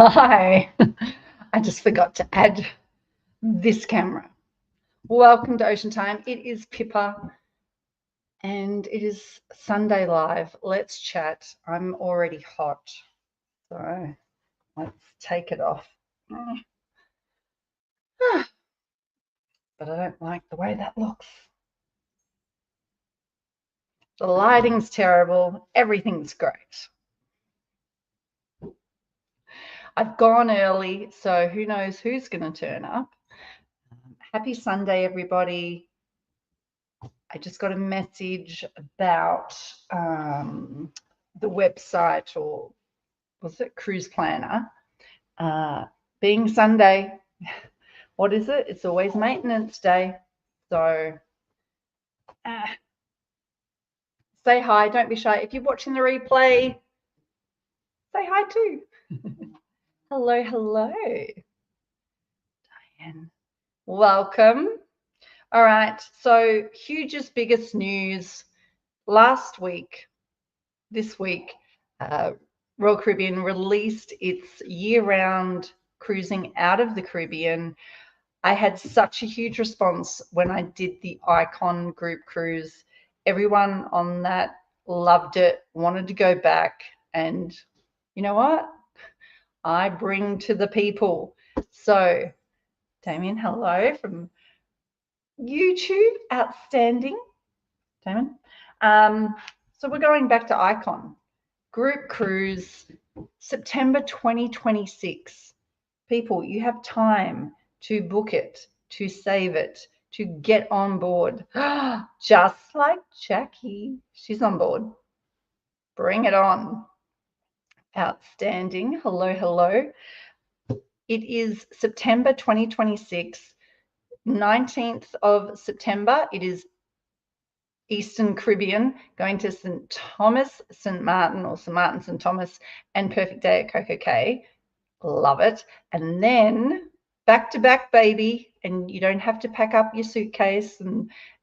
Hi, I just forgot to add this camera. Welcome to Ocean Time. It is Pippa and it is Sunday Live. Let's chat. I'm already hot, so let's take it off. But I don't like the way that looks. The lighting's terrible. Everything's great. I've gone early, so who knows who's going to turn up. Happy Sunday, everybody. I just got a message about the website, or was it Cruise Planner? Being Sunday, what is it? It's always maintenance day. So say hi, don't be shy. If you're watching the replay, say hi too. Hello, hello. Diane, welcome. All right, so hugest, biggest news this week, Royal Caribbean released its year-round cruising out of the Caribbean. I had such a huge response when I did the Icon group cruise. Everyone on that loved it, wanted to go back, and you know what? I bring to the people. So, Damien, hello from YouTube, outstanding, Damien. So we're going back to Icon group cruise, September 2026. People, you have time to book it, to save it, to get on board. Just like Jackie, she's on board. Bring it on. Outstanding. Hello, hello. It is September 2026, 19th of September. It is Eastern Caribbean, going to St. Thomas, St. Martin, or St. Martin, St. Thomas, and Perfect Day at Coco Cay. Love it. And then back to back, baby, and you don't have to pack up your suitcase,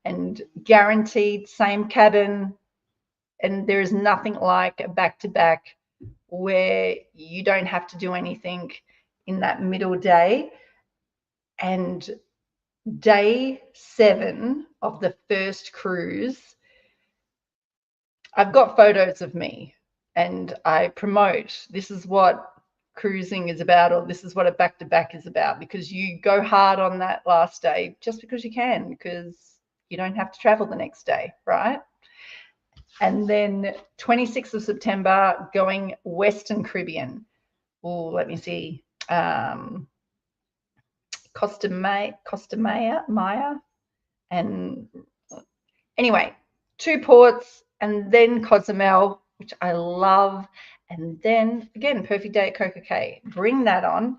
and guaranteed same cabin. And there is nothing like a back to back where you don't have to do anything in that middle day. And day 7 of the first cruise, I've got photos of me and I promote, this is what cruising is about, or this is what a back-to-back is about, because you go hard on that last day just because you can, because you don't have to travel the next day, right? And then 26th of September, going Western Caribbean. Oh, let me see. Costa Maya, and anyway, 2 ports, and then Cozumel, which I love, and then again Perfect Day at Coco Cay. Bring that on.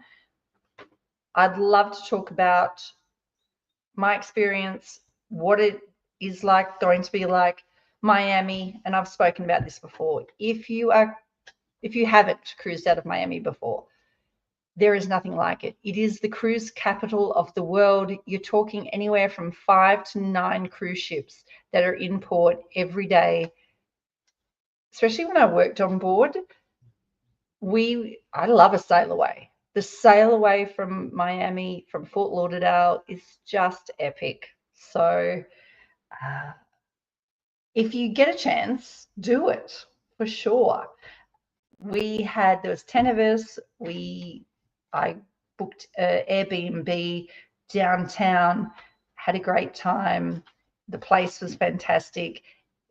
I'd love to talk about my experience, what it is like, going to be like Miami, and I've spoken about this before. If you haven't cruised out of Miami before, there is nothing like it. It is the cruise capital of the world. You're talking anywhere from 5 to 9 cruise ships that are in port every day. Especially when I worked on board, I love a sail away. The sail away from Miami, from Fort Lauderdale, is just epic. So if you get a chance, do it for sure. There was 10 of us. I booked an Airbnb downtown, had a great time. The place was fantastic.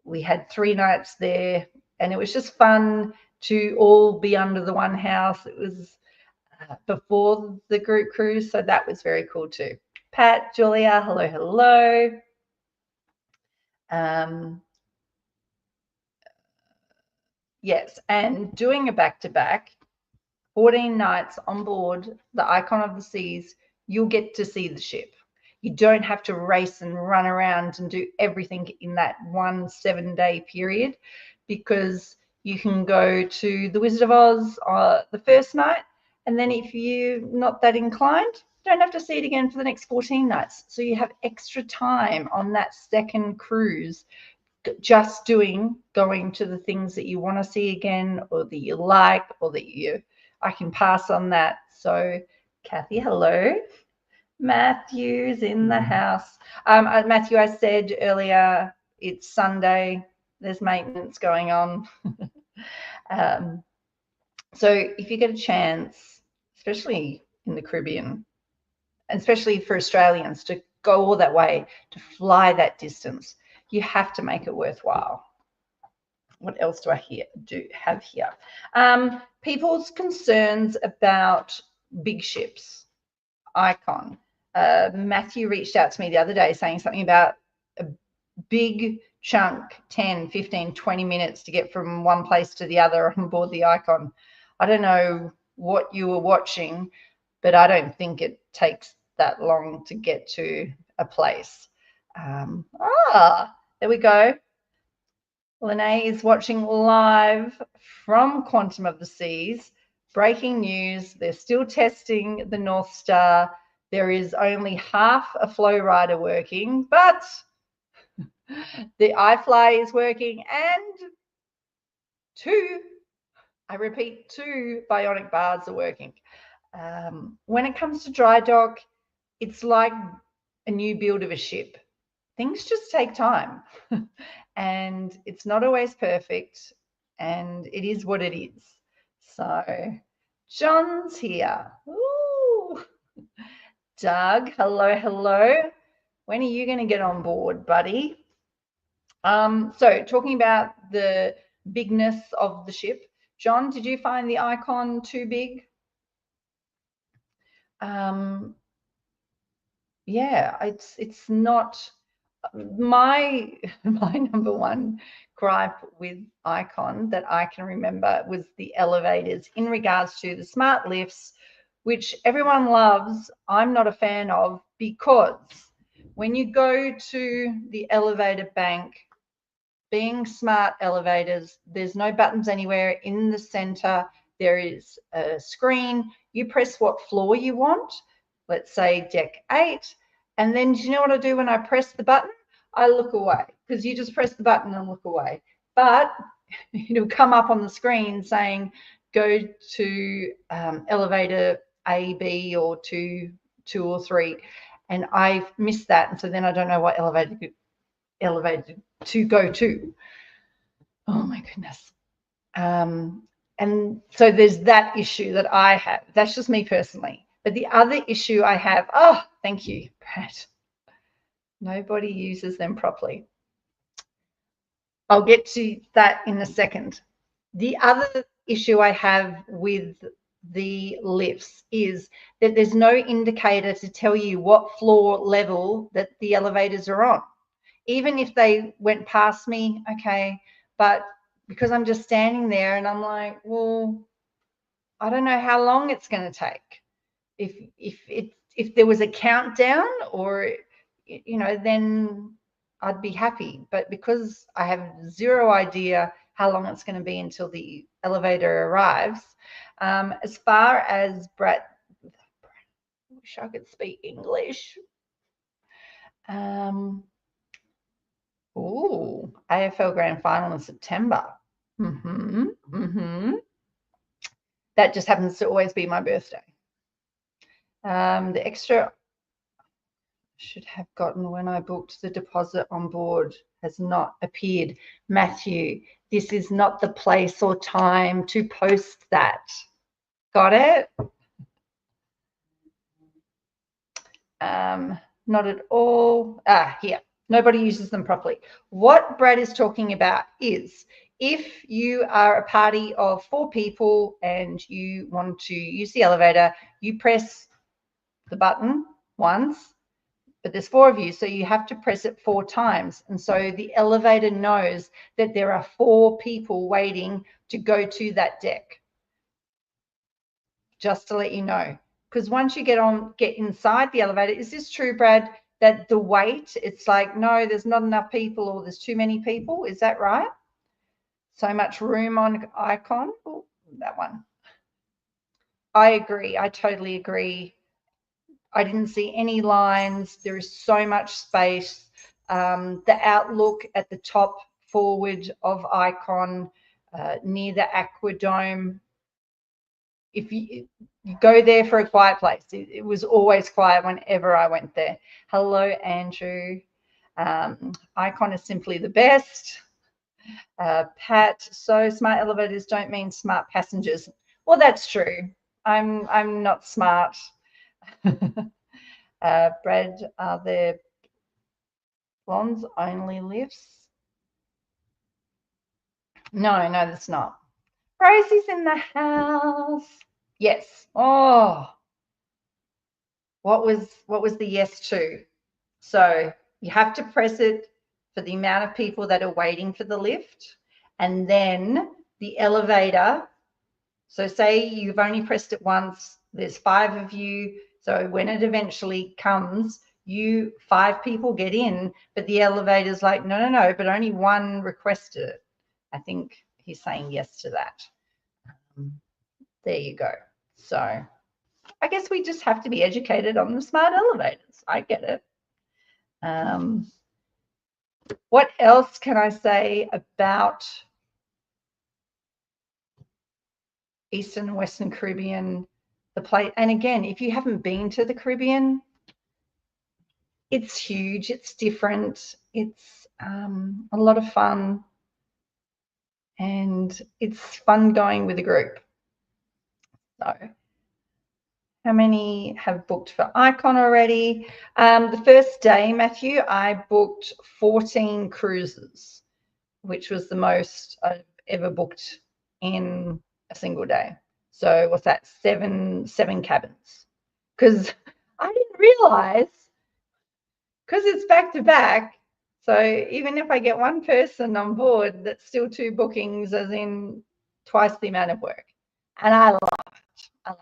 We had 3 nights there, and it was just fun to all be under the one house. It was before the group cruise, so that was very cool too. Pat, Julia, hello, hello. Yes, and doing a back-to-back, 14 nights on board the Icon of the Seas, you'll get to see the ship. You don't have to race and run around and do everything in that 1 7-day period, because you can go to the Wizard of Oz the first night, and then if you're not that inclined, you don't have to see it again for the next 14 nights. So you have extra time on that second cruise, just going to the things that you want to see again, or that you like, or that you I can pass on that. So Kathy, hello. Matthew's in the house. Matthew, I said earlier, it's Sunday. There's maintenance going on. So if you get a chance, especially in the Caribbean, especially for Australians to go all that way, to fly that distance, you have to make it worthwhile. What else do I have here? People's concerns about big ships. Icon. Matthew reached out to me the other day saying something about a big chunk, 10, 15, 20 minutes to get from one place to the other on board the Icon. I don't know what you were watching, but I don't think it takes that long to get to a place. There we go. Lene is watching live from Quantum of the Seas. Breaking news, they're still testing the North Star. There is only half a flow rider working, but the iFly is working and two bionic bars are working. When it comes to dry dock, it's like a new build of a ship. Things just take time and it's not always perfect and it is what it is. So John's here. Ooh. Doug, hello. When are you going to get on board, buddy? So talking about the bigness of the ship, John, did you find the Icon too big? Yeah, it's not. My number one gripe with Icon that I can remember was the elevators in regards to the smart lifts, which everyone loves. I'm not a fan of, because when you go to the elevator bank, being smart elevators, there's no buttons anywhere in the center. There is a screen. You press what floor you want, let's say deck 8. And then do you know what I do when I press the button? I look away, because you just press the button and look away. But it'll come up on the screen saying, go to elevator A, B, or 2 or 3. And I missed that. And so then I don't know what elevator to go to. Oh my goodness. And so there's that issue that I have. That's just me personally. But the other issue I have, oh, thank you, Brad. Nobody uses them properly. I'll get to that in a second. The other issue I have with the lifts is that there's no indicator to tell you what floor level that the elevators are on. Even if they went past me, okay, but because I'm just standing there and I'm like, well, I don't know how long it's going to take. If there was a countdown, or then I'd be happy. But because I have zero idea how long it's going to be until the elevator arrives, as far as Brett, I wish I could speak English. AFL Grand Final in September. That just happens to always be my birthday. The extra should have gotten when I booked the deposit on board has not appeared. Matthew, this is not the place or time to post that. Got it? Not at all. Here. Nobody uses them properly. What Brad is talking about is, if you are a party of 4 people and you want to use the elevator, you press the button once, but there's 4 of you, so you have to press it 4 times. And so the elevator knows that there are 4 people waiting to go to that deck. Just to let you know. Because once you get inside the elevator, is this true, Brad, that the wait, it's like, no, there's not enough people, or there's too many people? Is that right? So much room on Icon. Oh, that one. I agree. I totally agree. I didn't see any lines. There is so much space. The outlook at the top forward of Icon near the Aquadome if you go there for a quiet place. It was always quiet whenever I went there. Hello, Andrew. Icon is simply the best. Pat, so smart elevators don't mean smart passengers. Well, that's true. I'm not smart. Brad, are there blondes only lifts? No, that's not. Rosie's in the house. Yes. Oh, what was the yes to? So you have to press it for the amount of people that are waiting for the lift, and then the elevator. So say you've only pressed it once, there's 5 of you. So when it eventually comes, 5 people get in, but the elevator's like, no, but only 1 requested it. I think he's saying yes to that. There you go. So I guess we just have to be educated on the smart elevators. I get it. What else can I say about Eastern and Western Caribbean? The place, and again, if you haven't been to the Caribbean, it's huge, it's different, it's a lot of fun, and it's fun going with a group. So how many have booked for Icon already? The first day, Matthew, I booked 14 cruises, which was the most I've ever booked in a single day. So what's that? Seven cabins. Because I didn't realize, because it's back to back. So even if I get one person on board, that's still 2 bookings, as in twice the amount of work. And I love it. I love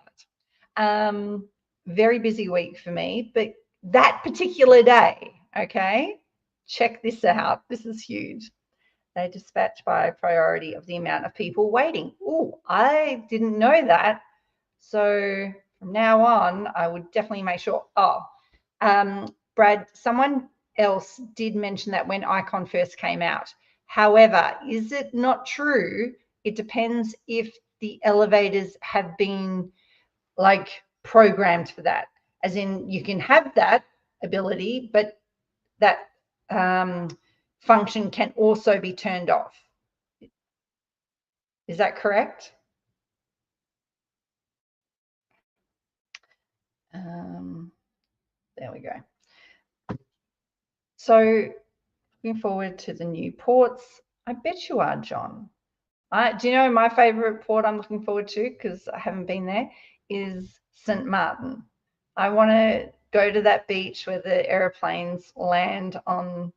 it. Very busy week for me, but that particular day, okay, check this out. This is huge. They dispatch by priority of the amount of people waiting. Oh, I didn't know that. So from now on, I would definitely make sure. Brad, someone else did mention that when Icon first came out. However, is it not true? It depends if the elevators have been like programmed for that. As in, you can have that ability, but that function can also be turned off. Is that correct? There we go. So looking forward to the new ports. I bet you are, John. Do you know my favourite port I'm looking forward to, because I haven't been there, is St. Martin. I want to go to that beach where the aeroplanes land on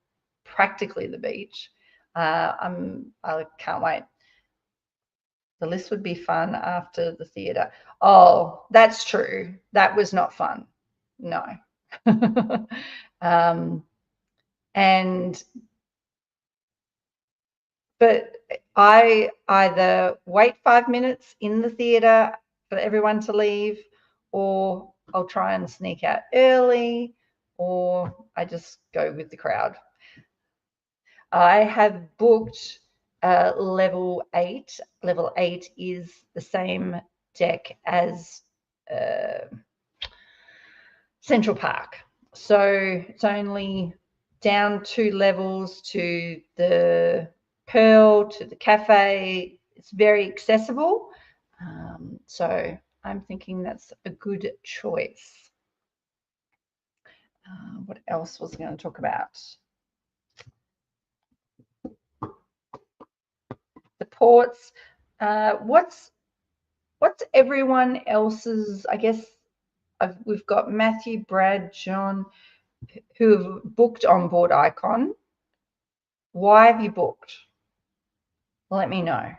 practically the beach. I can't wait. The list would be fun after the theatre. Oh, that's true. That was not fun. No. But I either wait 5 minutes in the theatre for everyone to leave, or I'll try and sneak out early, or I just go with the crowd. I have booked level 8. Level 8 is the same deck as Central Park. So it's only down 2 levels to the Pearl, to the cafe. It's very accessible. So I'm thinking that's a good choice. What else was I going to talk about? The ports. What's everyone else's? I guess we've got Matthew, Brad, John, who have booked on board Icon. Why have you booked? Let me know.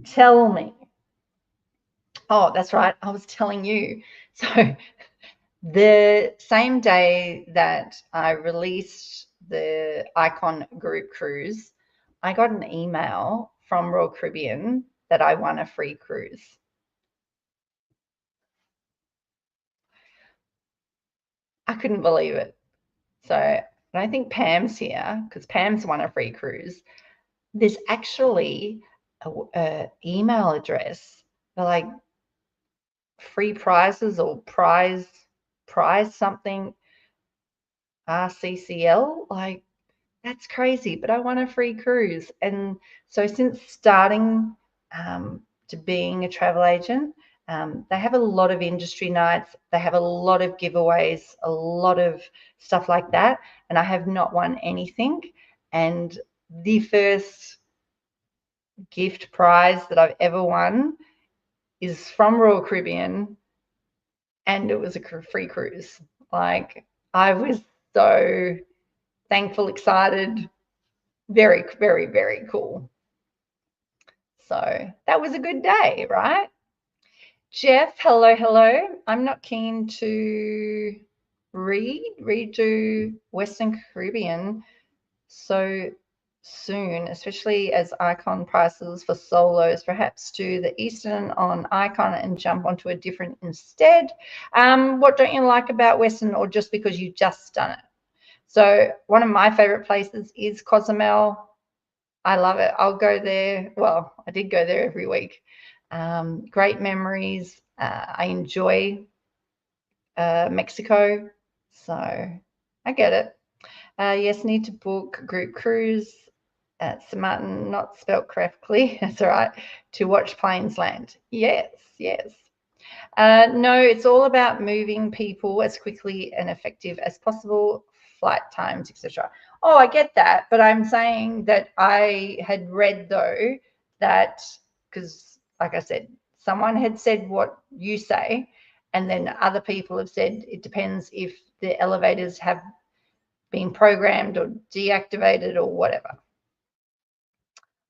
Tell me. Oh, that's right. I was telling you. So the same day that I released the Icon group cruise, I got an email from Royal Caribbean that I won a free cruise. I couldn't believe it. So I don't think Pam's here, because Pam's won a free cruise. There's actually an email address they're like free prizes or prize something, RCCL, like that's crazy, but I want a free cruise. And so since starting to being a travel agent, they have a lot of industry nights. They have a lot of giveaways, a lot of stuff like that. And I have not won anything. And the first gift prize that I've ever won is from Royal Caribbean, and it was a free cruise. Like, I was so thankful, excited, very, very, very cool. So that was a good day, right? Jeff, hello, hello. I'm not keen to redo Western Caribbean so soon, especially as Icon prices for solos. Perhaps do the Eastern on Icon and jump onto a different instead. What don't you like about Western, or just because you just done it? So one of my favorite places is Cozumel. I love it. I'll go there. Well, I did go there every week. Great memories. I enjoy Mexico. So I get it. Yes, need to book group cruise at St. Martin, not spelt correctly. That's all right. To watch planes land. Yes, yes. No, it's all about moving people as quickly and effective as possible, flight times, etc. Oh, I get that, but I'm saying that I had read though that, because like I said, someone had said what you say, and then other people have said it depends if the elevators have been programmed or deactivated or whatever.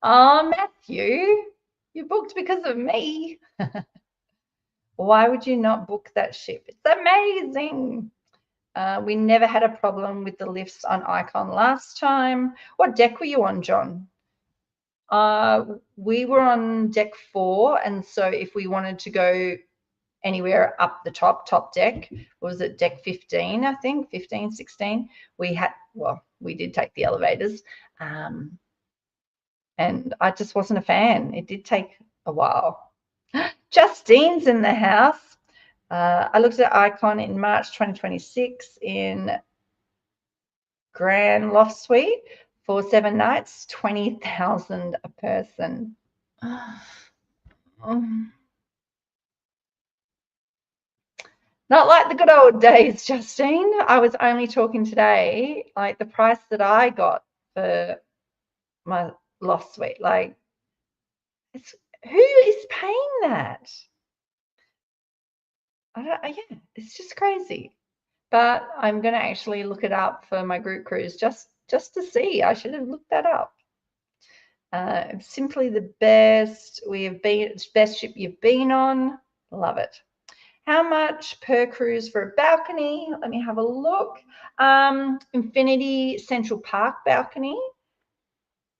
Oh, Matthew, you booked because of me. Why would you not book that ship? It's amazing. We never had a problem with the lifts on Icon last time. What deck were you on, John? We were on deck 4, and so if we wanted to go anywhere up the top deck, was it deck 15, I think, 15, 16, we had, well, we did take the elevators, and I just wasn't a fan. It did take a while. Justine's in the house. I looked at Icon in March 2026 in Grand Loft Suite for 7 nights, 20,000 a person. Not like the good old days, Justine. I was only talking today, like the price that I got for my Loft Suite. Like, who is paying that? Yeah, it's just crazy. But I'm going to actually look it up for my group cruise just to see. I should have looked that up. Simply the best. Best ship you've been on. Love it. How much per cruise for a balcony? Let me have a look. Infinity Central Park balcony,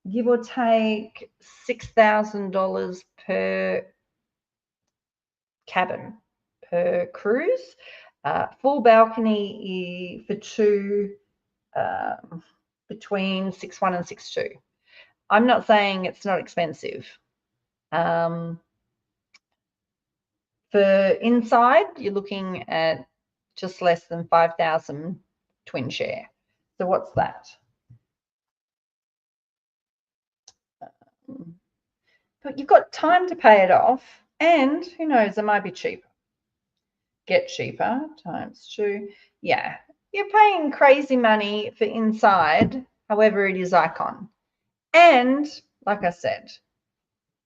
give or take $6,000 per cabin per cruise. Full balcony for 2 between 6.1 and 6.2. I'm not saying it's not expensive. For inside, you're looking at just less than 5,000 twin share. So what's that? But you've got time to pay it off, and who knows, it might be cheaper. Get cheaper times 2. Yeah, you're paying crazy money for inside, however it is Icon. And like I said,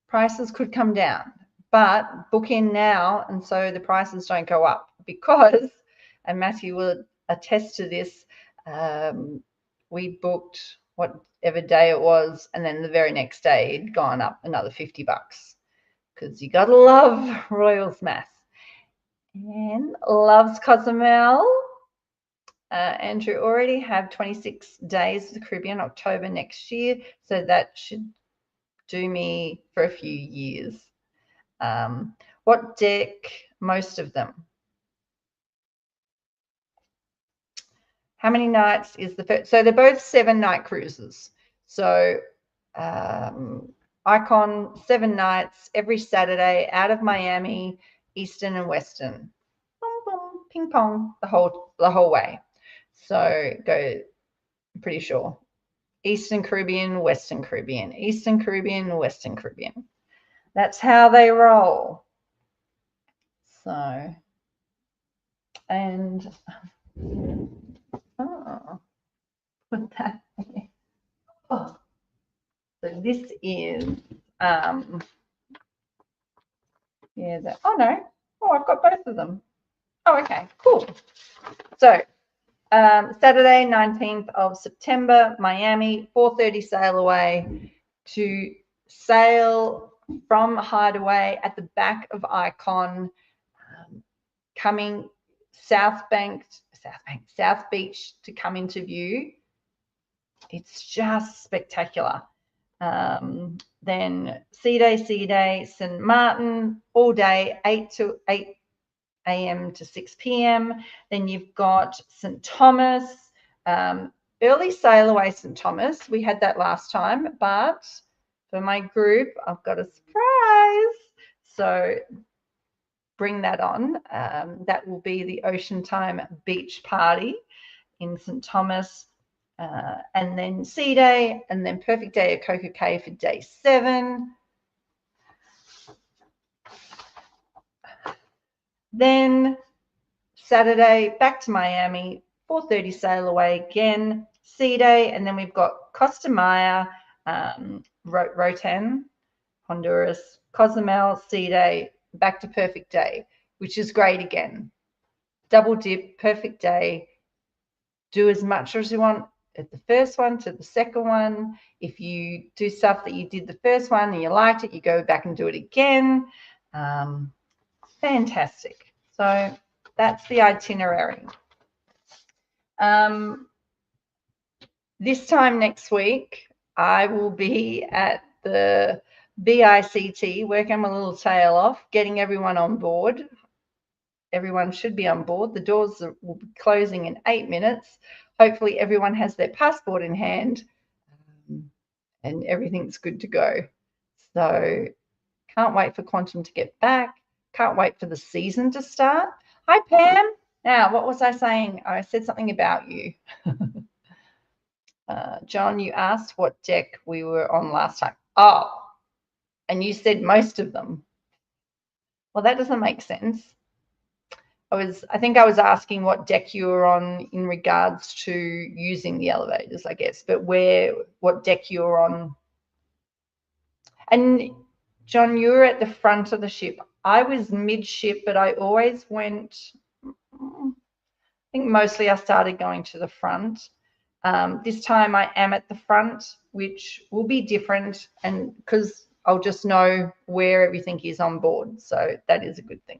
prices could come down, but book in now, and so the prices don't go up, because, and Matthew will attest to this, we booked whatever day it was, and then the very next day it'd gone up another $50, because you gotta love Royals math. And loves Cozumel. Andrew, already have 26 days of the Caribbean, October next year, so that should do me for a few years. What deck? Most of them. How many nights is the first? So they're both 7-night cruises. So Icon 7 nights every Saturday out of Miami, Eastern and Western. Boom, boom, ping pong the whole way. So go, I'm pretty sure. Eastern Caribbean, Western Caribbean, Eastern Caribbean, Western Caribbean. That's how they roll. So, and put that there. Oh, so this is yeah. Oh no. Oh, I've got both of them. Oh, okay, cool. So Saturday, 19th of September, Miami, 4:30 sail away to sail from Hideaway at the back of Icon, coming South Beach to come into view. It's just spectacular. Then Sea Day, St. Martin, all day, 8 a.m. to 6 p.m. Then you've got St. Thomas, early sail away St. Thomas. We had that last time, but for my group, I've got a surprise. So bring that on. That will be the Ocean Time Beach Party in St. Thomas. And then Sea Day, and then Perfect Day at Coco Cay for day 7. Then Saturday, back to Miami, 4:30 sail away again, Sea Day, and then we've got Costa Maya, Roatan, Honduras, Cozumel, Sea Day, back to Perfect Day, which is great again. Double dip, Perfect Day. Do as much as you want at the first one to the second one. If you do stuff that you did the first one and you liked it, you go back and do it again. Fantastic. So that's the itinerary. This time next week, I will be at the BICT, working my little tail off, getting everyone on board. Everyone should be on board. The doors will be closing in 8 minutes. Hopefully everyone has their passport in hand and everything's good to go. So can't wait for Quantum to get back. Can't wait for the season to start. Hi, Pam. Now, what was I saying? I said something about you. John, you asked what deck we were on last time. Oh, and you said most of them. Well, that doesn't make sense. I think I was asking what deck you were on in regards to using the elevators, I guess, but what deck you were on. And John, you were at the front of the ship. I was midship, but I always went, I think mostly I started going to the front. This time I am at the front, which will be different, and because I'll just know where everything is on board. So that is a good thing.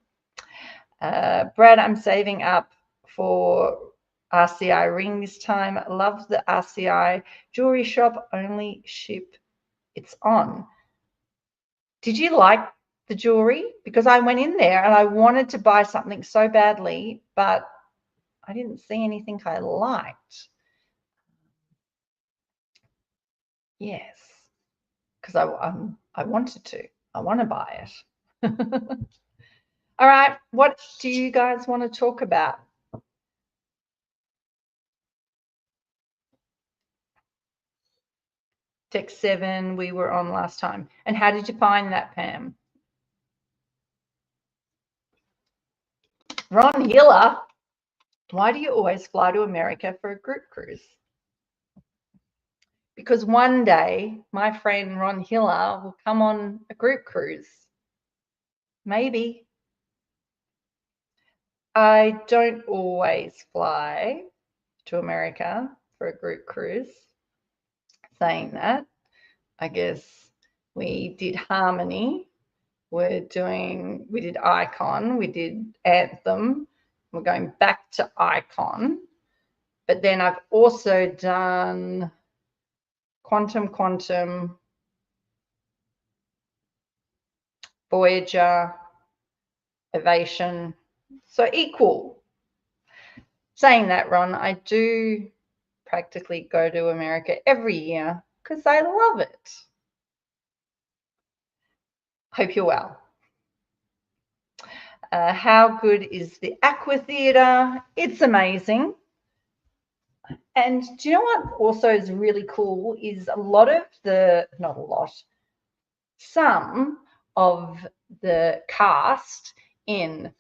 Brad, I'm saving up for RCI ring this time. Love the RCI jewelry shop, only ship it's on. Did you like the jewelry? Because I went in there and I wanted to buy something so badly, but I didn't see anything I liked. Yes, because I wanted to. I want to buy it. All right, what do you guys want to talk about? Deck 7 we were on last time. And how did you find that, Pam? Ron Hiller, why do you always fly to America for a group cruise? Because one day my friend Ron Hiller will come on a group cruise. Maybe. I don't always fly to America for a group cruise. Saying that, I guess we did Harmony. We did Icon, we did Anthem. We're going back to Icon. But then I've also done Quantum, Voyager, Ovation. So equal. Saying that, Ron, I do practically go to America every year because I love it. Hope you're well. How good is the Aqua Theatre? It's amazing. And do you know what also is really cool is some of the cast in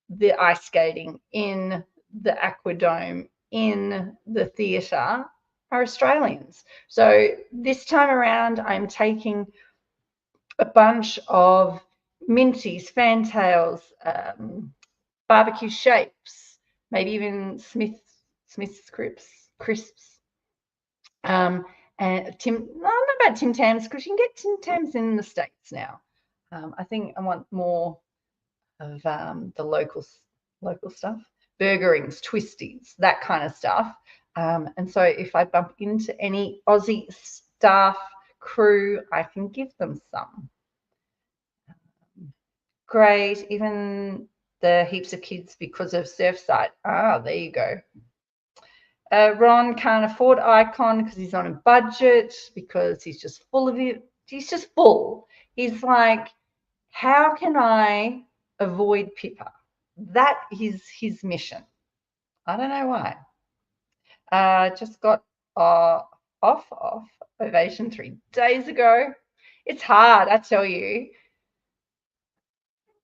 the ice skating, in the Aquadome, in the theatre are Australians. So this time around, I'm taking a bunch of Minties, Fantails, barbecue shapes, maybe even Smith's crisps. And not about Tim Tams, because you can get Tim Tams in the States now. I think I want more of the local stuff, burgerings, twisties, that kind of stuff. And so if I bump into any Aussie staff crew, I can give them some. Great, even the heaps of kids because of Surfside. Ah, there you go. Ron can't afford Icon because he's on a budget, because he's just full of it. He's just full. He's like, how can I avoid Pippa? That is his mission. I don't know why. Just got off Ovation 3 days ago. It's hard, I tell you.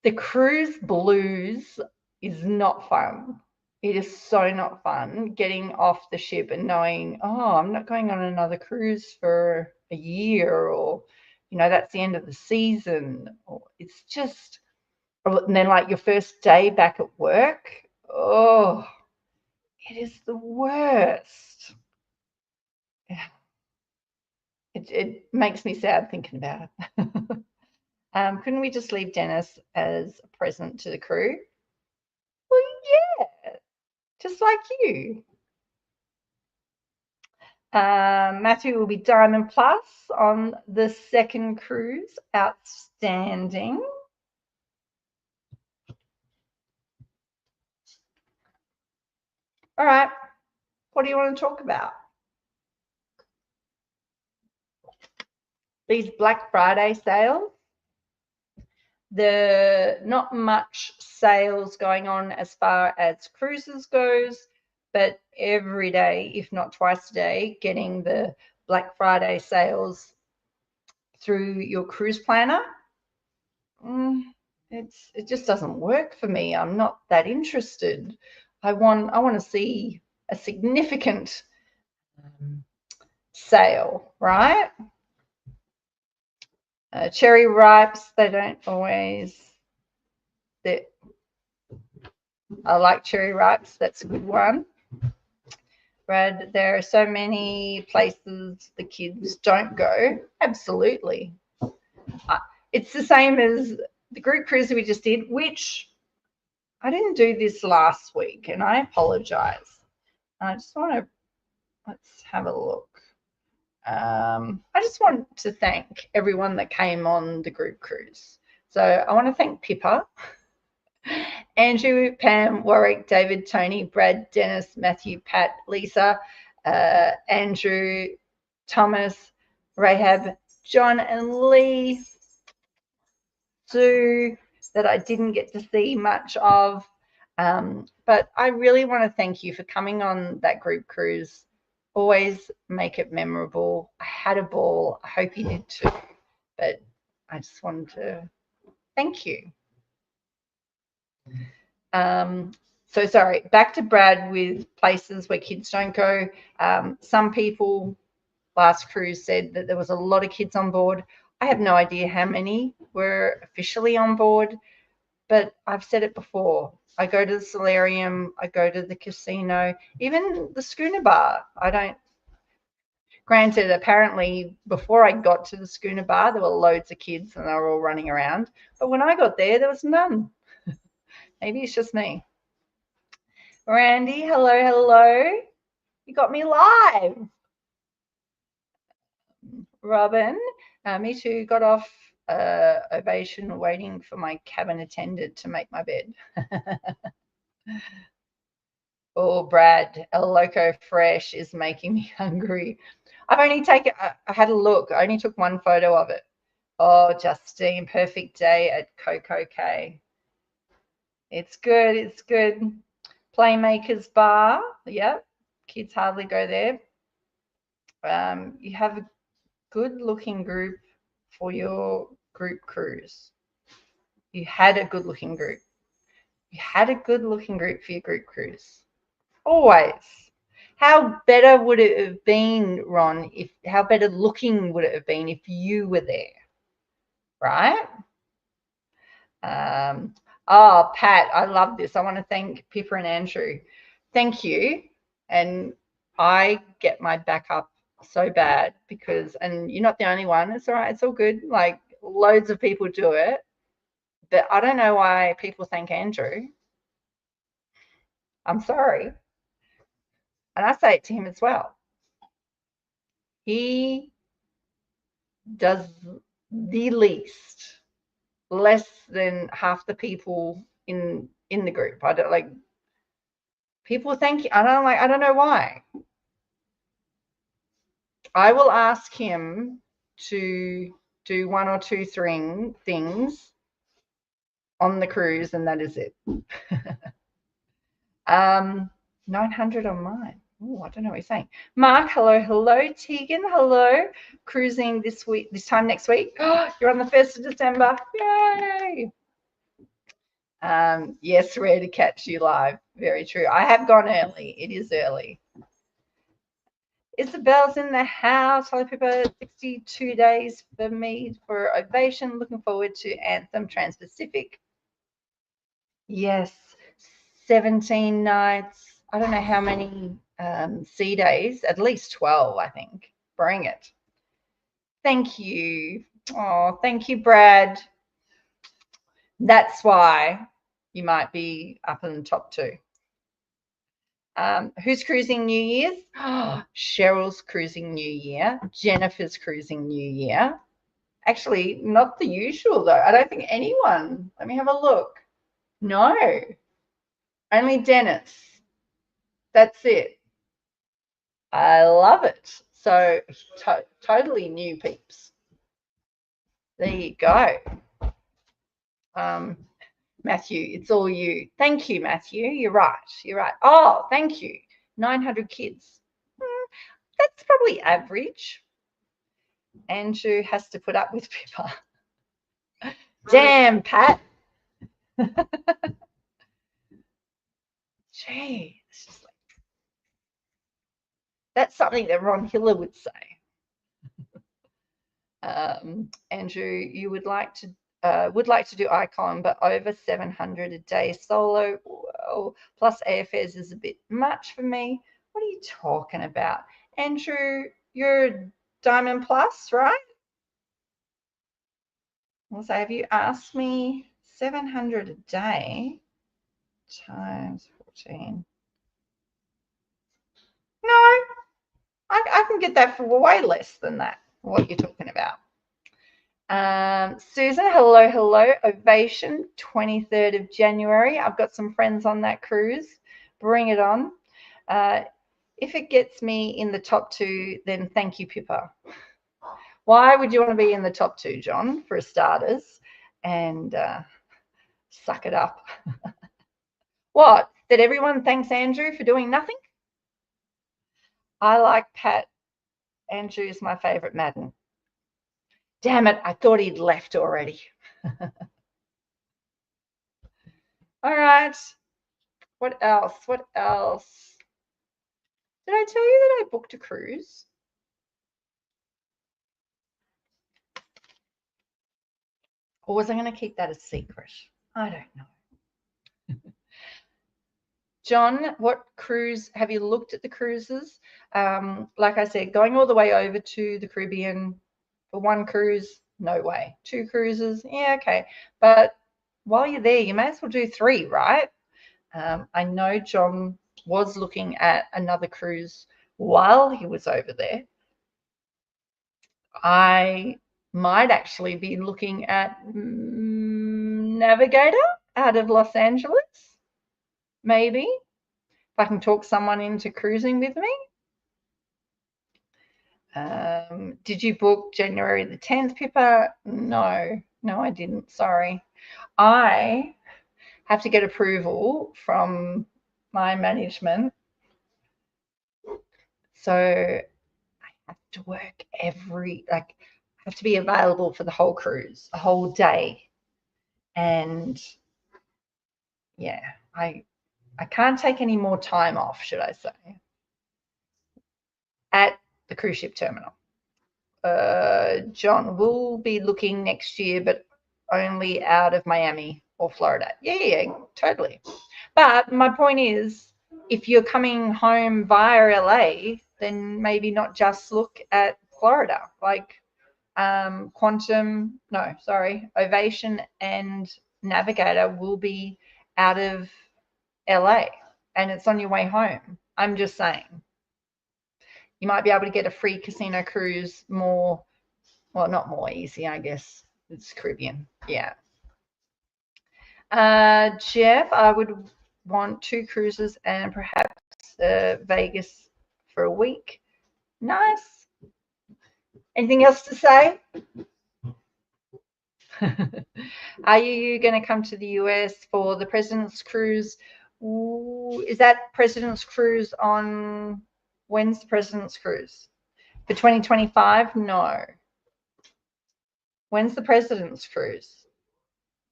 The cruise blues is not fun. It is so not fun getting off the ship and knowing, oh, I'm not going on another cruise for a year, or, you know, that's the end of the season. Or it's just, and then like your first day back at work, oh, it is the worst. Yeah. It makes me sad thinking about it. Couldn't we just leave Dennis as a present to the crew? Well, yeah, just like you. Matthew will be Diamond Plus on the second cruise. Outstanding. All right, what do you want to talk about? These Black Friday sales. Not much sales going on as far as cruises goes, but every day, if not twice a day, getting the Black Friday sales through your cruise planner. It just doesn't work for me. I'm not that interested. I want to see a significant sale, right? Cherry ripes, they don't always. I like cherry ripes. That's a good one. Brad, there are so many places the kids don't go. Absolutely. It's the same as the group cruise we just did, which I didn't do this last week, and I apologize. I just want to, let's have a look. I just want to thank everyone that came on the group cruise. So I want to thank Pippa, Andrew, Pam, Warwick, David, Tony, Brad, Dennis, Matthew, Pat, Lisa, Andrew, Thomas, Rahab, John and Lee, Sue, that I didn't get to see much of. But I really want to thank you for coming on that group cruise. Always make it memorable. I had a ball. I hope you did too. But I just wanted to thank you. So sorry, back to Brad with places where kids don't go. Some people last cruise said that there was a lot of kids on board. I have no idea how many were officially on board, but I've said it before. I go to the solarium, I go to the casino, even the schooner bar. Granted, apparently before I got to the schooner bar, there were loads of kids and they were all running around. But when I got there was none. Maybe it's just me. Randy, hello. You got me live. Robin, me too, got off Ovation waiting for my cabin attendant to make my bed. Oh, Brad, El Loco Fresh is making me hungry. I've only taken, I had a look. I only took one photo of it. Oh, Justine, perfect day at Coco K. It's good. It's good. Playmakers Bar. Yep. Kids hardly go there. You have a good looking group for your group cruise. You had a good looking group. You had a good looking group for your group cruise. Always. How better would it have been, Ron, how better looking would it have been if you were there? Right? Oh, Pat, I love this. I want to thank Pippa and Andrew. Thank you. And I get my back up so bad because, and you're not the only one. It's all right. It's all good. Like loads of people do it. But I don't know why people thank Andrew. I'm sorry. And I say it to him as well. He does the least, less than half the people in the group. I don't like people thank you. I don't know why. I will ask him to do one or two things on the cruise, and that is it. 900 on mine. Oh, I don't know what he's saying. Mark, hello, hello. Tegan, hello. Cruising this week, this time next week. Oh, you're on the 1st of December. Yay! Yes, rare to catch you live. Very true. I have gone early. It is early. Isabel's in the house. Hello, people. 62 days for me for Ovation. Looking forward to Anthem Trans-Pacific. Yes, 17 nights. I don't know how many sea days. At least 12, I think. Bring it. Thank you. Oh, thank you, Brad. That's why you might be up in the top 2. Who's cruising New Year's? Oh, Cheryl's cruising New Year. Jennifer's cruising New Year. Actually, not the usual, though. I don't think anyone. Let me have a look. No. Only Dennis. That's it. I love it. So, totally new peeps. There you go. Matthew, it's all you. Thank you, Matthew. You're right. You're right. Oh, thank you. 900 kids. That's probably average. Andrew has to put up with Pippa. Damn, Pat. Gee, it's just like, that's something that Ron Hiller would say. Andrew, you would like to do Icon, but over 700 a day solo. Whoa, plus airfares is a bit much for me. What are you talking about? Andrew, you're Diamond Plus, right? Also, have you asked me 700 a day times 14? No, I can get that for way less than that, what you're talking about. Susan, hello, hello. Ovation, 23rd of January. I've got some friends on that cruise. Bring it on. If it gets me in the top 2, then thank you, Pippa. Why would you want to be in the top 2, John, for starters? And suck it up. What? That everyone thanks Andrew for doing nothing? I like Pat. Andrew is my favourite Madden. Damn it, I thought he'd left already. All right. What else? What else? Did I tell you that I booked a cruise? Or was I going to keep that a secret? I don't know. John, what cruise, have you looked at the cruises? Like I said, going all the way over to the Caribbean for one cruise, no way. 2 cruises, yeah, okay. But while you're there, you may as well do 3, right? I know John was looking at another cruise while he was over there. I might actually be looking at Navigator out of Los Angeles, maybe, if I can talk someone into cruising with me. Did you book January the 10th, Pippa? No, I didn't. Sorry. I have to get approval from my management. So I have to work I have to be available for the whole cruise, a whole day. And yeah, I can't take any more time off, should I say, at the cruise ship terminal. John, will be looking next year, but only out of Miami or Florida. Yeah, totally. But my point is, if you're coming home via LA, then maybe not just look at Florida. Like Ovation and Navigator will be out of LA and it's on your way home. I'm just saying. You might be able to get a free casino cruise not more easy, I guess. It's Caribbean. Yeah. Jeff, I would want 2 cruises and perhaps Vegas for a week. Nice. Anything else to say? Are you going to come to the US for the President's Cruise? Ooh, is that President's Cruise on, when's the President's Cruise? For 2025? No. When's the President's Cruise?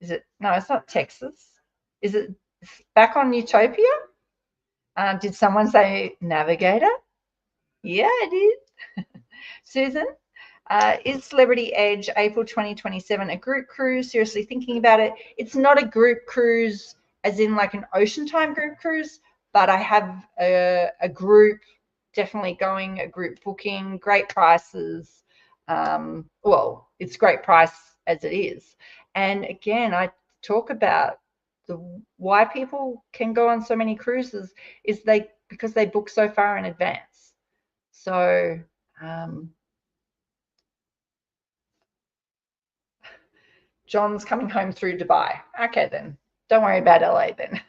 Is it, no, it's not Texas. Is it back on Utopia? Did someone say Navigator? Yeah, it is. Susan? Is Celebrity Edge April 2027 a group cruise? Seriously thinking about it. It's not a group cruise as in like an Ocean Time group cruise, but I have a group definitely going, a group booking, great prices. Well, it's great price as it is. And again, I talk about why people can go on so many cruises is because they book so far in advance. So John's coming home through Dubai. Okay, then. Don't worry about LA then.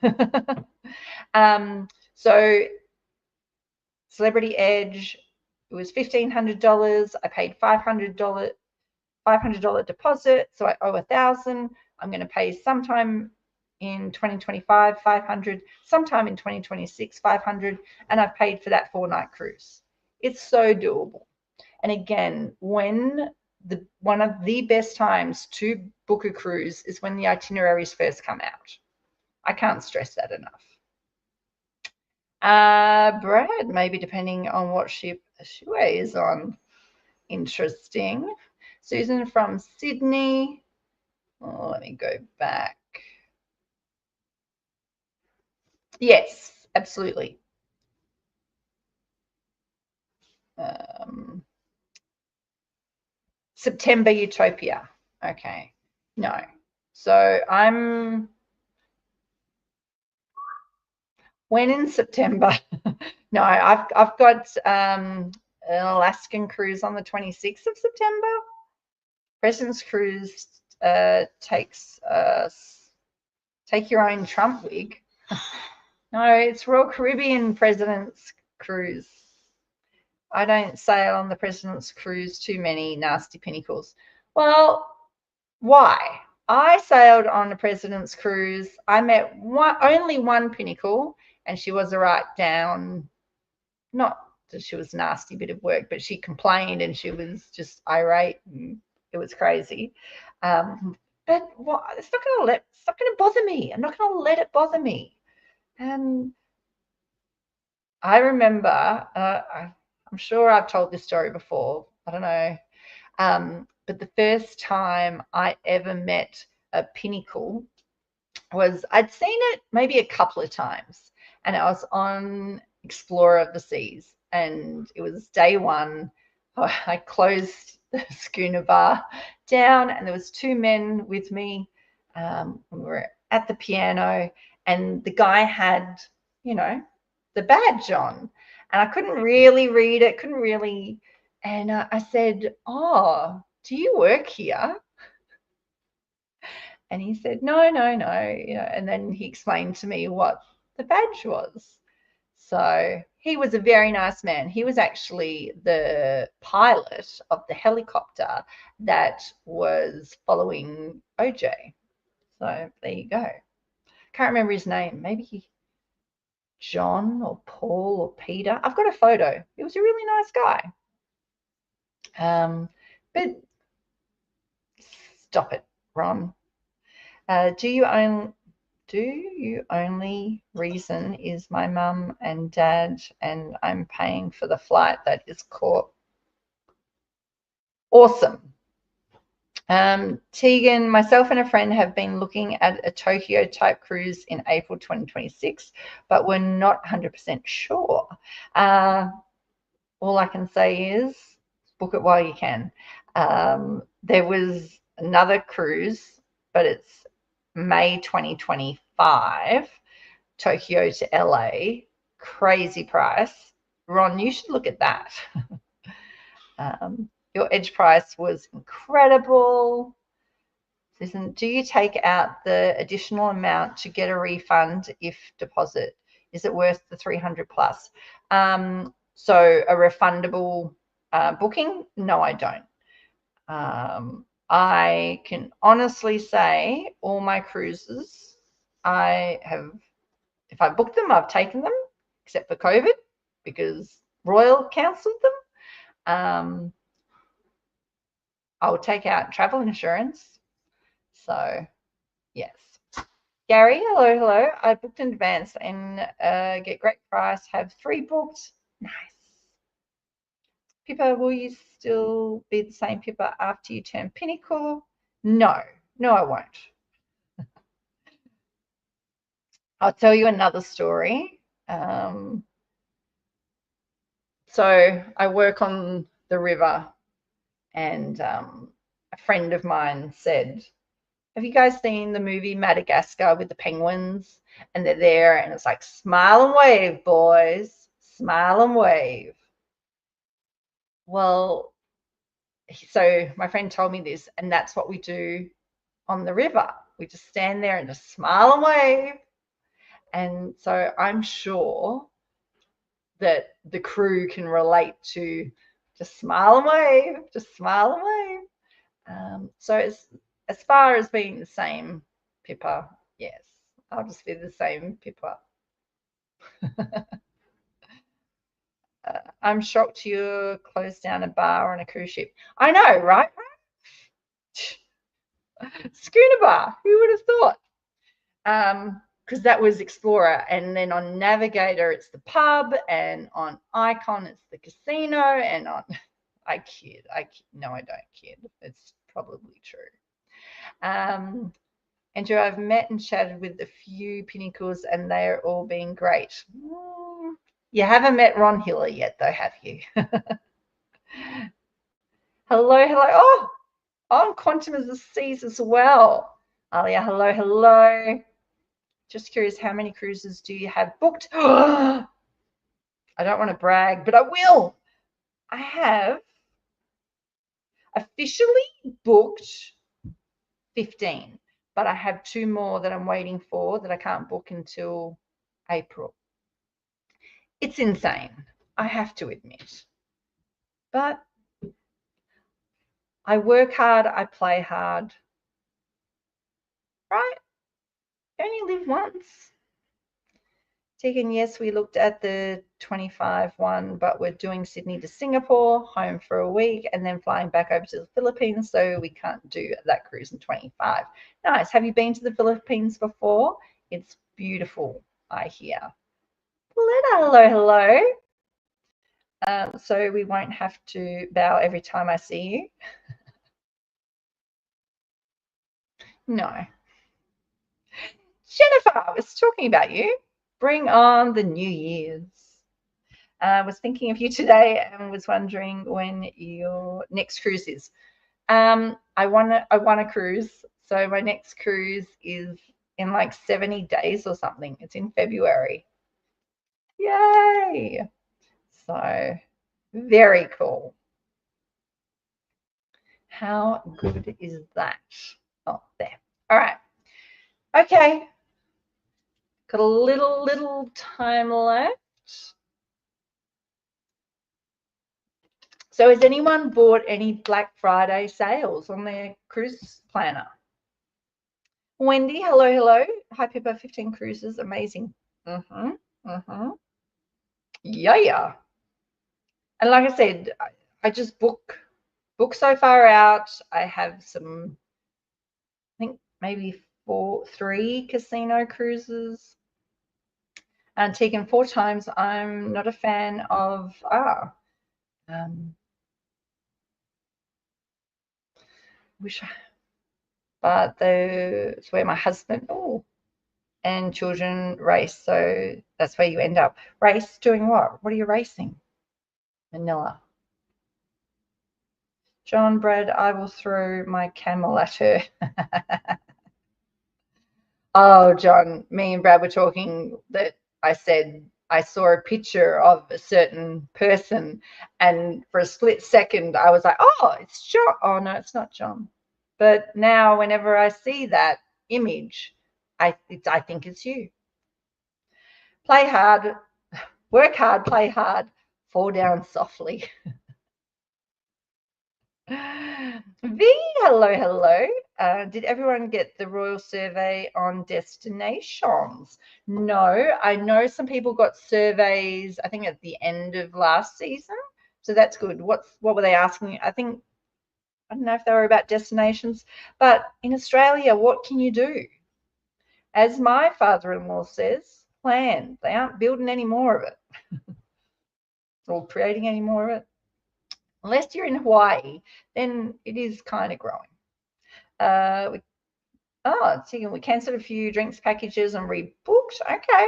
So Celebrity Edge, it was $1,500. I paid $500 deposit, so I owe $1,000. I'm going to pay sometime in 2025 $500, sometime in 2026 $500, and I've paid for that 4-night cruise. It's so doable. And again, one of the best times to book a cruise is when the itineraries first come out. I can't stress that enough. Brad, maybe depending on what ship Shue is on. Interesting. Susan from Sydney. Oh, let me go back. Yes, absolutely. September Utopia. Okay. No. So when in September? No, I've got an Alaskan cruise on the 26th of September. President's Cruise takes take your own Trump wig. No, it's Royal Caribbean President's Cruise. I don't sail on the President's Cruise too many nasty pinnacles. Well, why? I sailed on the President's Cruise. I met only one pinnacle, and she was a right down, not that she was a nasty bit of work, but she complained and she was just irate. And it was crazy. But it's not going to bother me. I'm not going to let it bother me. And I remember, I'm sure I've told this story before. I don't know. But the first time I ever met a pinnacle was, I'd seen it maybe a couple of times, and I was on Explorer of the Seas, and it was day one. I closed the schooner bar down, and there was 2 men with me. We were at the piano, and the guy had, the badge on, and I couldn't really read it, and I said, "Oh, do you work here?" And he said, no. And then he explained to me what the badge was. So he was a very nice man. He was actually the pilot of the helicopter that was following OJ. So there you go. Can't remember his name. Maybe John or Paul or Peter. I've got a photo. He was a really nice guy. But stop it, Ron. Do you only reason is my mum and dad and I'm paying for the flight that is caught? Awesome. Tegan, myself and a friend have been looking at a Tokyo type cruise in April 2026, but we're not 100% sure. All I can say is book it while you can. There was another cruise, but it's May 2025, Tokyo to LA, crazy price. Ron, you should look at that. Your edge price was incredible. Susan, do you take out the additional amount to get a refund if deposit? Is it worth the 300 plus? So a refundable booking? No, I don't. I can honestly say all my cruises, if I booked them, I've taken them, except for COVID because Royal cancelled them. I will take out travel insurance. So, yes. Gary, hello. I booked in advance and get great price. Have 3 booked. Nice. Pippa, will you still be the same Pippa after you turn Pinnacle? No, I won't. I'll tell you another story. So I work on the river, and a friend of mine said, have you guys seen the movie Madagascar with the penguins? And they're there and it's like, smile and wave, boys. Smile and wave. Well, so my friend told me this, and that's what we do on the river. We just stand there and just smile and wave. And so I'm sure that the crew can relate to just smile and wave, just smile and wave. So as far as being the same Pippa, yes, I'll just be the same Pippa. I'm shocked you closed down a bar on a cruise ship. I know, right? Schooner bar, who would have thought? Because that was Explorer, and then on Navigator it's the pub, and on Icon it's the casino, and on I kid. No, I don't kid. It's probably true. Andrew, I've met and chatted with a few Pinnacles, and they are all being great. You haven't met Ron Hiller yet, though, have you? Hello. Oh, on Quantum of the Seas as well. Alia, hello. Just curious, how many cruises do you have booked? I don't want to brag, but I will. I have officially booked 15, but I have 2 more that I'm waiting for that I can't book until April. It's insane, I have to admit. But I work hard, I play hard, right? You only live once. Tegan, yes, we looked at the 25 one, but we're doing Sydney to Singapore, home for a week, and then flying back over to the Philippines, so we can't do that cruise in 25. Nice. Have you been to the Philippines before? It's beautiful, I hear. Hello. So we won't have to bow every time I see you. No. Jennifer, I was talking about you. Bring on the New Year's. I was thinking of you today and was wondering when your next cruise is. I want a cruise. So my next cruise is in like 70 days or something. It's in February. Yay! So very cool. How good is that? Oh, there. All right. Okay. Got a little time left. So has anyone bought any Black Friday sales on their cruise planner? Wendy, hello, hello. Hi, Pippa, 15 cruises, amazing. Yeah. And like I said, I just book so far out. I have some, I think maybe 3 casino cruises. And taken 4 times. I'm not a fan of but it's where my husband and children race, so that's where you end up. Race doing what? What are you racing? Manila. John, Brad, I will throw my camel at her. Oh, John, me and Brad were talking that I said I saw a picture of a certain person, and for a split second I was like, oh, it's John. Oh, no, it's not John. But now whenever I see that image, I think it's you. Play hard, work hard, play hard, fall down softly. V, hello, hello. Did everyone get the Royal Survey on destinations? No, I know some people got surveys, I think at the end of last season. So that's good. What were they asking? I don't know if they were about destinations, but in Australia, what can you do? As my father-in-law says, plan. They aren't building any more of it or creating any more of it. Unless you're in Hawaii, then it is kind of growing. We cancelled a few drinks packages and rebooked. Okay.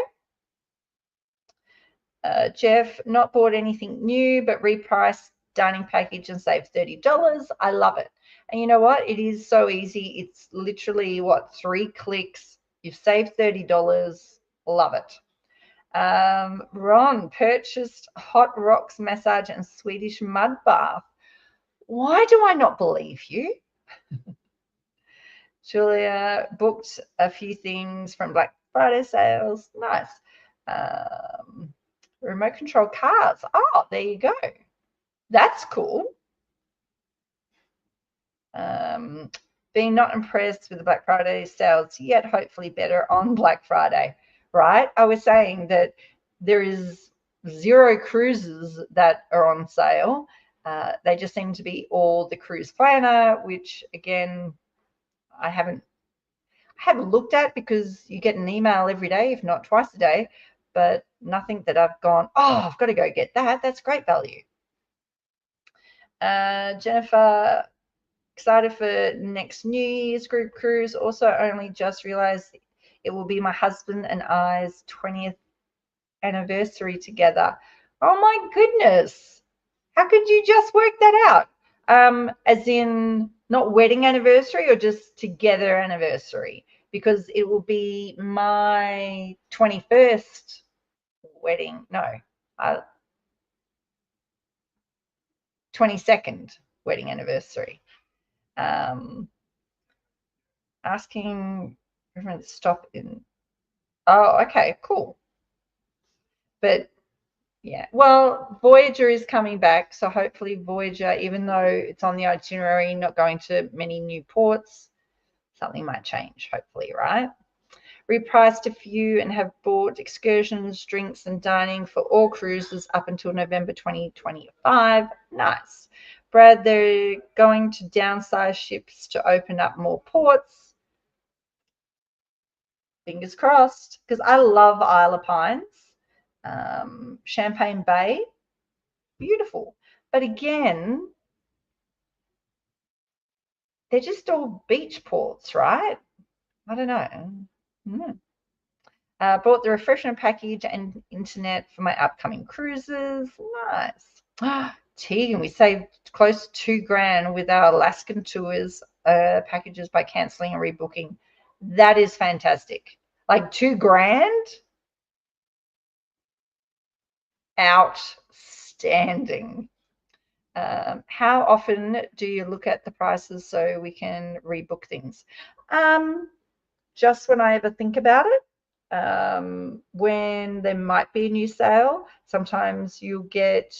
Jeff, not bought anything new, but repriced dining package and saved $30. I love it. And you know what? It is so easy. It's literally, 3 clicks. You've saved $30. Love it. Ron purchased Hot Rocks massage and Swedish mud bath. Why do I not believe you? Julia booked a few things from Black Friday sales. Nice. Remote control cars. Oh, there you go. That's cool. Being not impressed with the Black Friday sales yet, hopefully better on Black Friday, right? I was saying that there is 0 cruises that are on sale. They just seem to be all the cruise planner, which again, I haven't looked at because you get an email every day, if not twice a day, but nothing that I've gone, oh, I've got to go get that. That's great value. Jennifer, excited for next New Year's group cruise. Also only just realized it will be my husband and I's 20th anniversary together. Oh my goodness. How could you just work that out? As in not wedding anniversary or just together anniversary? Because it will be my 21st wedding. No, 22nd wedding anniversary. Asking everyone to stop in. Oh, okay, cool. But yeah, well, Voyager is coming back, so hopefully Voyager, even though it's on the itinerary, not going to many new ports, something might change, hopefully, right? Repriced a few and have bought excursions, drinks, and dining for all cruises up until November 2025. Nice. Brad, they're going to downsize ships to open up more ports. Fingers crossed, because I love Isle of Pines. Champagne Bay, beautiful. But again, they're just all beach ports, right? I don't know. Bought the refreshment package and internet for my upcoming cruises. Nice. Tegan, we saved close to $2,000 with our Alaskan tours packages by cancelling and rebooking. That is fantastic. Like $2,000? Outstanding. How often do you look at the prices so we can rebook things? Just when I ever think about it. when there might be a new sale. Sometimes do you get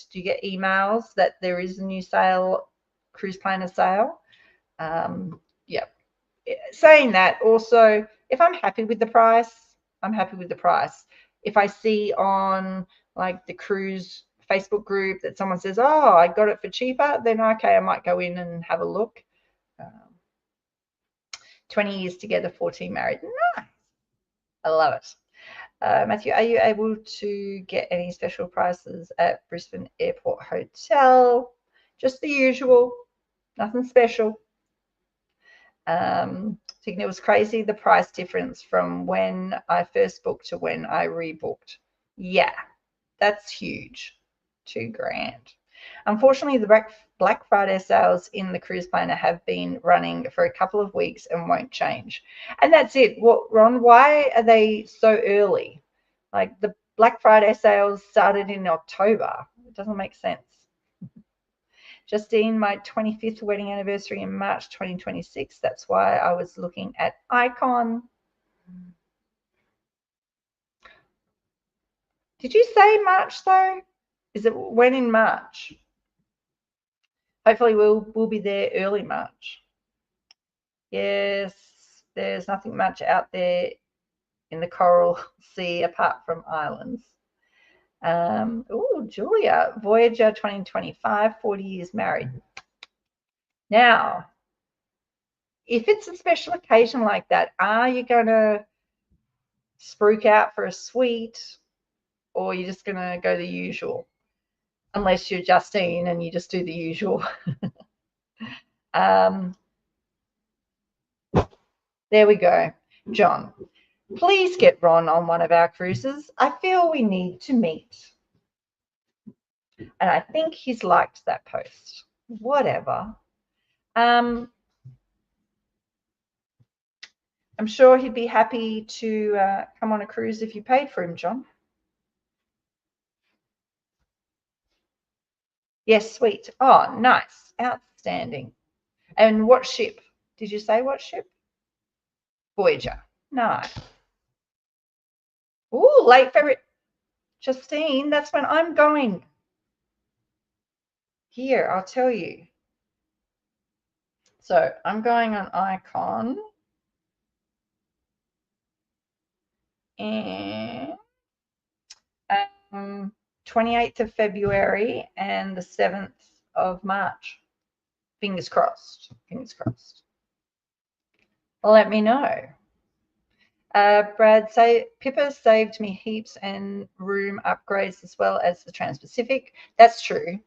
emails that there is a new sale, cruise planner sale. Yeah. Saying that, also, if I'm happy with the price, I'm happy with the price. If I see on like the cruise Facebook group that someone says, oh, I got it for cheaper, then okay, I might go in and have a look. 20 years together, 14 married. Nice. I love it. Matthew, are you able to get any special prices at Brisbane Airport Hotel? Just the usual, nothing special. Thinking it was crazy, the price difference from when I first booked to when I rebooked. Yeah, that's huge. $2,000. Unfortunately, the Black Friday sales in the cruise planner have been running for a couple of weeks and won't change. And that's it. What, Ron, why are they so early? Like the Black Friday sales started in October. It doesn't make sense. Justine, my 25th wedding anniversary in March 2026. That's why I was looking at Icon. Did you say March though? Is it when in March? Hopefully we'll be there early March. Yes, there's nothing much out there in the Coral Sea apart from islands. Oh, Julia, Voyager 2025, 40 years married. Now, if it's a special occasion like that, are you going to spruik out for a suite, or you're just going to go the usual? Unless you're Justine and you just do the usual. There we go. John, please get Ron on one of our cruises. I feel we need to meet. And I think he's liked that post. Whatever. I'm sure he'd be happy to come on a cruise if you paid for him, John. Yes, sweet. Oh, nice. Outstanding. And what ship? Did you say what ship? Voyager. Nice. Ooh, late February. Justine, that's when I'm going. Here, I'll tell you. So I'm going on Icon. And 28th of February and the 7th of March. Fingers crossed. Fingers crossed. Let me know. Brad, Pippa saved me heaps and room upgrades as well as the Trans-Pacific. That's true.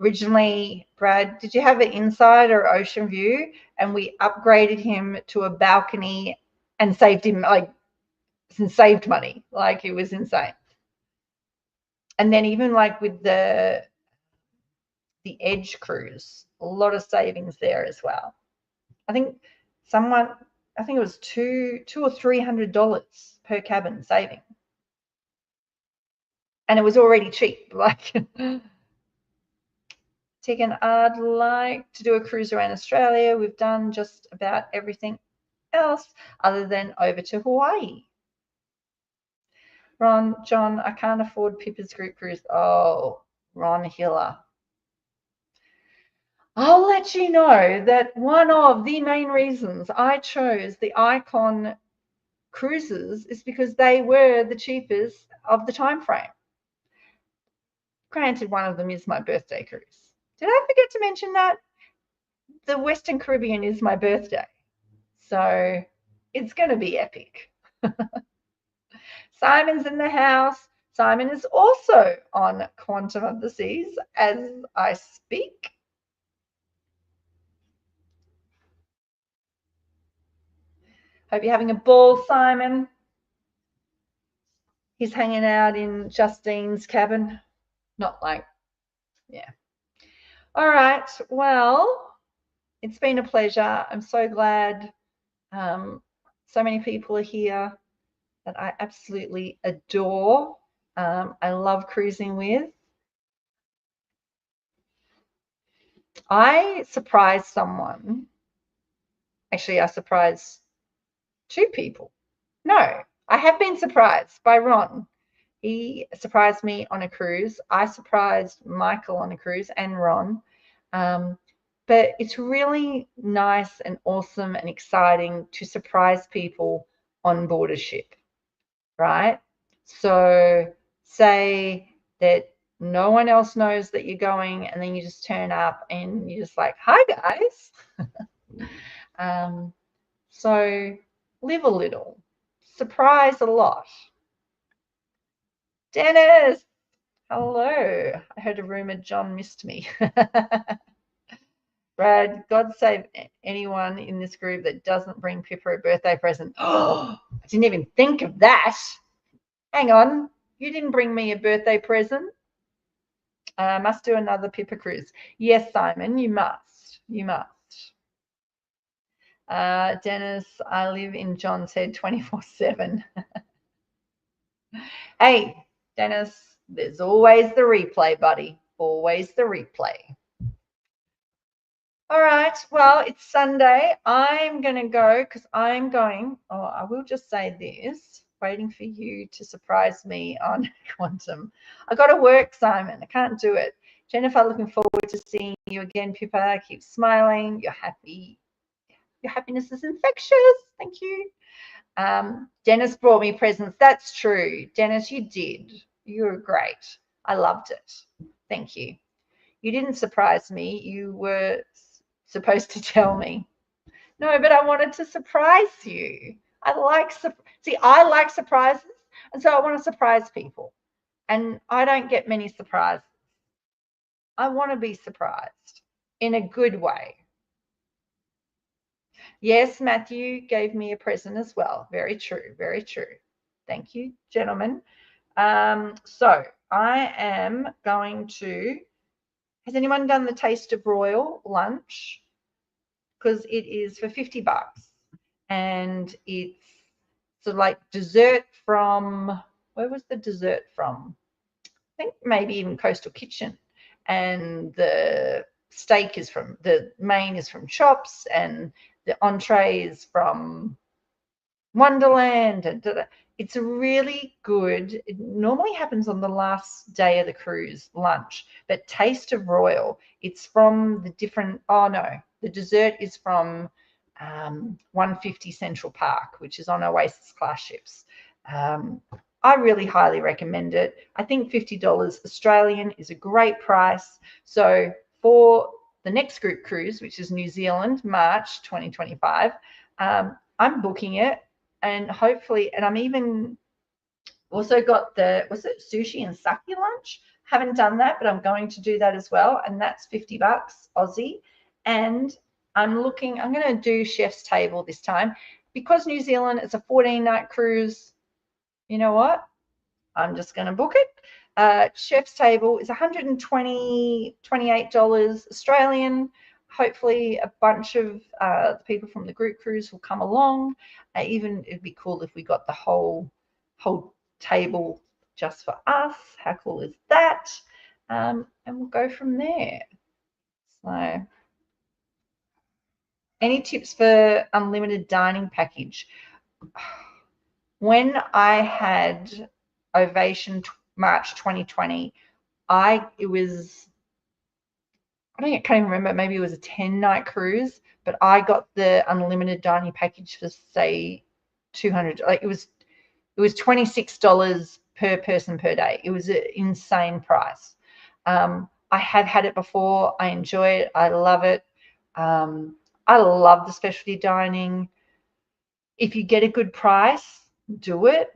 Originally, Brad, did you have an inside or ocean view? And we upgraded him to a balcony and saved him saved money. Like, it was insane. And then even like with the Edge cruise, a lot of savings there as well. I think it was $200 or $300 per cabin saving. And it was already cheap. Like, Tegan, I'd like to do a cruise around Australia. We've done just about everything else other than over to Hawaii. Ron, John, I can't afford Pippa's group cruise. Oh, Ron Hiller. I'll let you know that one of the main reasons I chose the Icon cruises is because they were the cheapest of the time frame. Granted, one of them is my birthday cruise. Did I forget to mention that? The Western Caribbean is my birthday. So it's going to be epic. Simon's in the house. Simon is also on Quantum of the Seas as I speak. Hope you're having a ball, Simon. He's hanging out in Justine's cabin. Not like, yeah. All right. Well, it's been a pleasure. I'm so glad so many people are here that I absolutely adore. I love cruising with. I surprised someone. Actually, I surprised two people. No, I have been surprised by Ron. He surprised me on a cruise. I surprised Michael on a cruise and Ron. But it's really nice and awesome and exciting to surprise people on board a ship, right? So say that no one else knows that you're going, and then you just turn up and you're just like, hi guys. So live a little, surprise a lot. Dennis, hello. I heard a rumor John missed me. Brad, God save anyone in this group that doesn't bring Pippa a birthday present. Oh, I didn't even think of that. Hang on, you didn't bring me a birthday present. Must do another Pippa cruise. Yes, Simon, you must. You must. Dennis, I live in John's head 24/7. Hey, Dennis, there's always the replay, buddy. Always the replay. All right, well, it's Sunday. I'm going to go because I'm going, I will just say this, waiting for you to surprise me on Quantum. I got to work, Simon. I can't do it. Jennifer, looking forward to seeing you again, Pippa. Keep smiling. You're happy. Your happiness is infectious. Thank you. Dennis brought me presents. That's true. Dennis, you did. You were great. I loved it. Thank you. You didn't surprise me. You were supposed to tell me. No, but I wanted to surprise you. I like surprises, and so I want to surprise people. And I don't get many surprises. I want to be surprised in a good way. Yes, Matthew gave me a present as well. Very true. Very true. Thank you, gentlemen. So I am going to. Has anyone done the Taste of Royal lunch? Because it is for $50 and it's sort of like dessert from, where was the dessert from? I think maybe even Coastal Kitchen. And the steak is from, the main is from Chops, and the entree is from Wonderland. And it's a really good, it normally happens on the last day of the cruise lunch, but Taste of Royal, it's from the different, oh no, the dessert is from 150 Central Park, which is on Oasis class ships. I really highly recommend it. I think $50 Australian is a great price. So for the next group cruise, which is New Zealand, March 2025, I'm booking it, and hopefully, and I'm even also got the, was it sushi and sake lunch? Haven't done that, but I'm going to do that as well. And that's $50 Aussie. And I'm going to do Chef's Table this time. Because New Zealand is a 14-night cruise, you know what? I'm just going to book it. Chef's Table is $128 Australian. Hopefully a bunch of people from the group cruise will come along. Even it'd be cool if we got the whole table just for us. How cool is that? And we'll go from there. So any tips for unlimited dining package? When I had Ovation March 2020, I can't even remember, maybe it was a 10-night cruise, but I got the unlimited dining package for, say, $200. Like it was $26 per person per day. It was an insane price. I have had it before. I enjoy it. I love it. I love the specialty dining. If you get a good price, do it.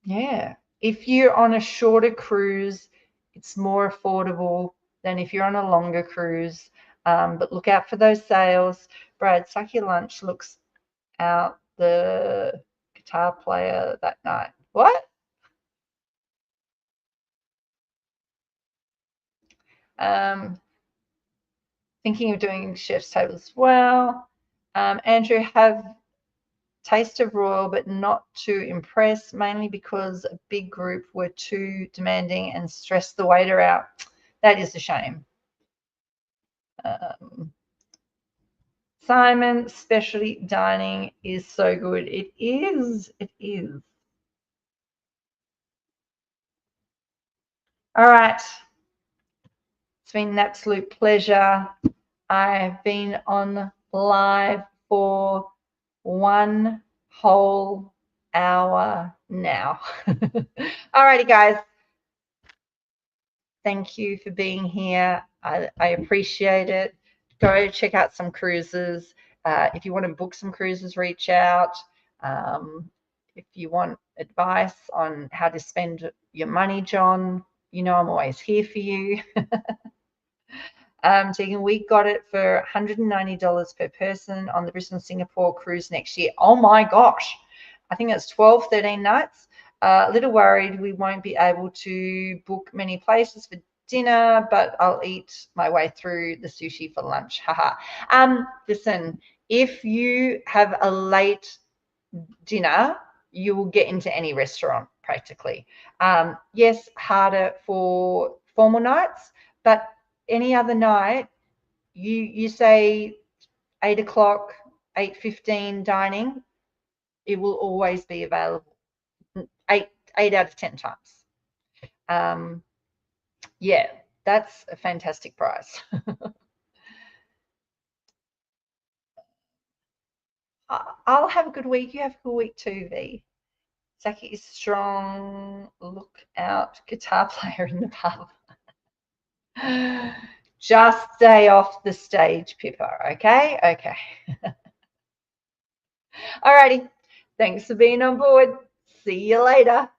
Yeah. If you're on a shorter cruise, it's more affordable than if you're on a longer cruise. But look out for those sales. Brad, Sake Lunch looks out the guitar player that night. What? Thinking of doing Chef's Table as well. Andrew, have Taste of Royal, but not to impress, mainly because a big group were too demanding and stressed the waiter out. That is a shame. Simon, specialty dining is so good. It is. It is. All right. It's been an absolute pleasure. I've been on live for 1 whole hour now. All righty, guys. Thank you for being here. I appreciate it. Go check out some cruises. If you want to book some cruises, reach out. If you want advice on how to spend your money, John, you know I'm always here for you. Tegan, we got it for $190 per person on the Brisbane-Singapore cruise next year. Oh my gosh. I think it's 12, 13 nights. A little worried we won't be able to book many places for dinner, but I'll eat my way through the sushi for lunch. Haha. Listen, if you have a late dinner, you will get into any restaurant practically. Yes, harder for formal nights, but any other night, you say 8 o'clock, 8:15 dining, it will always be available. Eight out of 10 times. Yeah, that's a fantastic price. I'll have a good week. You have a good week too, V. Zaki is strong. Look out, guitar player in the pub. Just stay off the stage, Pippa, okay? Okay. Alrighty. Thanks for being on board. See you later.